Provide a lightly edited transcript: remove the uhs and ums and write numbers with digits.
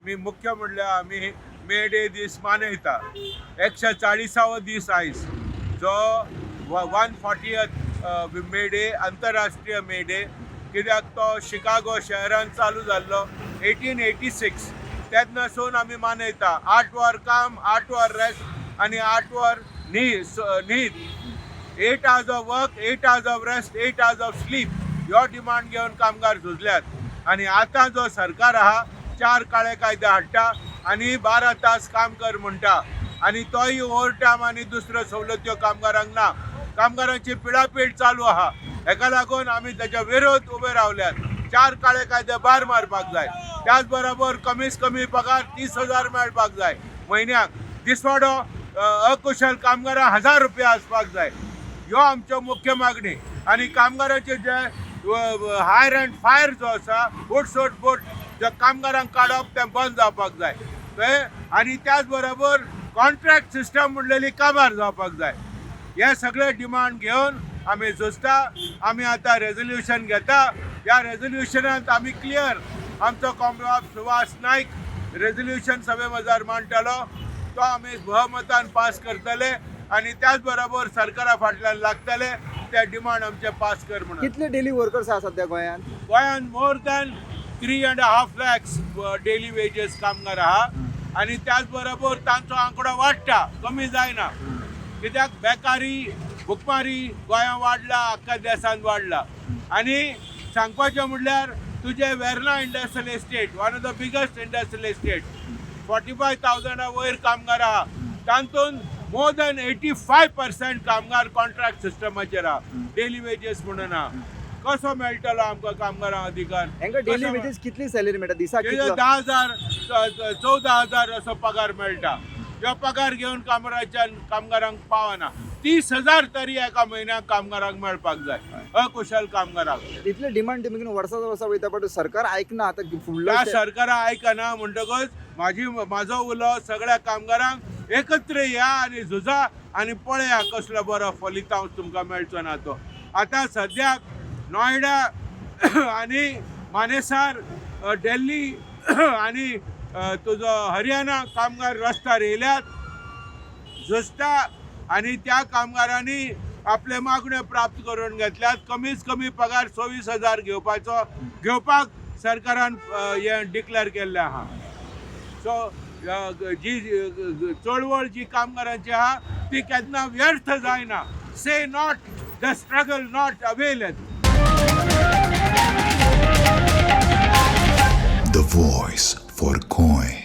मी मुख्य म्हणल्यार आमी मे डे दीस मनयता 140वो दीस आयज जो 140th मे डे आंतरराष्ट्रीय मे डे कित्याक तो शिकागो शहरान चालू जाल्लो 1886 तेन्नासून आमी मनयता 8 वर काम 8 वर रेस्ट आनी 8 वर न्हीद 8 hours of work 8 hours of rest 8 hours of sleep ह्यो डिमांड घेवन कामगार झुजल्यात आनी आतां जो सरकार आहा 4 काळे कायदे हाडटा आनी 12 तास काम कर म्हणटा आनी तोय ओव्हर टायम आनी दुसऱ्यो सवलत्यो कामगारांक ना कामगारांची पिडापीड चालू आहा हेका लागून आमी ताच्या विरोध उबे रावल्यात 4 काळे कायदे भायर मारपाक जाय त्याच बरोबर कमीत कमी पगार 30,000 मेळपाक जाय म्हयन्याक दिसवाडो अकुशल कामगारांक 1000 रुपया आसपाक जाय ह्यो आमच्यो मुख्य मागणी आनी कामगारांचे जे हायर अँड फायर जो आसा उठसोट बोट जे कामगारांक काडप तें बंद जावपाक जाय आनी त्याच बरोबर कॉन्ट्रॅक्ट सिस्टम म्हणलेली काबार जावपाक जाय हे सगळे डिमांड घेवन आमी झुजता आमी आतां रेजोल्युशन घेता ह्या रेजोल्युशनांत आमी क्लियर आमचो कॉम्रेड सुभाष नायक रेजोल्युशन सभे मजार मांडटलो तो आमी भोवमतान पास करतले आनी त्याच बरोबर सरकारा फाटल्यान लागतले ते डिमांड आमचे पास कर म्हणून कितले डेली वर्कर्स आसा सध्या गोंयांत more than 3.5 lakhs daily wedges कामगार आहा आनी त्याच बरोबर तांचो आंकडो वाडटा कमी जायना कित्याक बेकारी भुकमारी गोंयांत वाडला आख्ख्या देशांत वाडला आनी सांगपाचें म्हणल्यार तुजे Verna industrial estate one of the biggest industrial estate 45,000 वयर कामगार आहा तातूंत मोर दॅन 85% कामगार कॉन्ट्रॅक्ट सिस्टमाचेर आहा डेली वेजेस म्हणून आहा कसो मेळटलो आमकां कामगारांक अधिकार हांकां डेली वेजीस कितली सॅलरी मेळटा दिसाक 10,000 14,000 असो पगार मेळटा ह्यो पगार घेवन कामगारांक पावना 30,000 तरी एका म्हयन्याक कामगारांक मेळपाक जाय अकुशल कामगारांक इतले डिमांड तुमी वर्सां वर्सां वयता बट सरकार आयकना आतां फुडल्या सरकारा आयकना म्हणटकच म्हाजो उलो सगळ्या कामगारांक एकत्र या आनी झुजा आनी पळया कसलो बरो फलितांश तुमकां मेळचो ना तो आतां सद्याक नोयडा आनी मानेसार दिल्ली आनी तुजो हरियाणा कामगार रस्त्यार येयल्यात झुजता आनी त्या कामगारांनी आपले मागण्यो प्राप्त करून घेतल्यात कमीत कमी पगार 24,000 घेवपाक सरकारान हे डिक्लेअर केल्लें आहा सो जी चळवळ जी कामगारांची आहा ती केन्ना व्यर्थ जायना say not the struggle not availed The voice for Coin.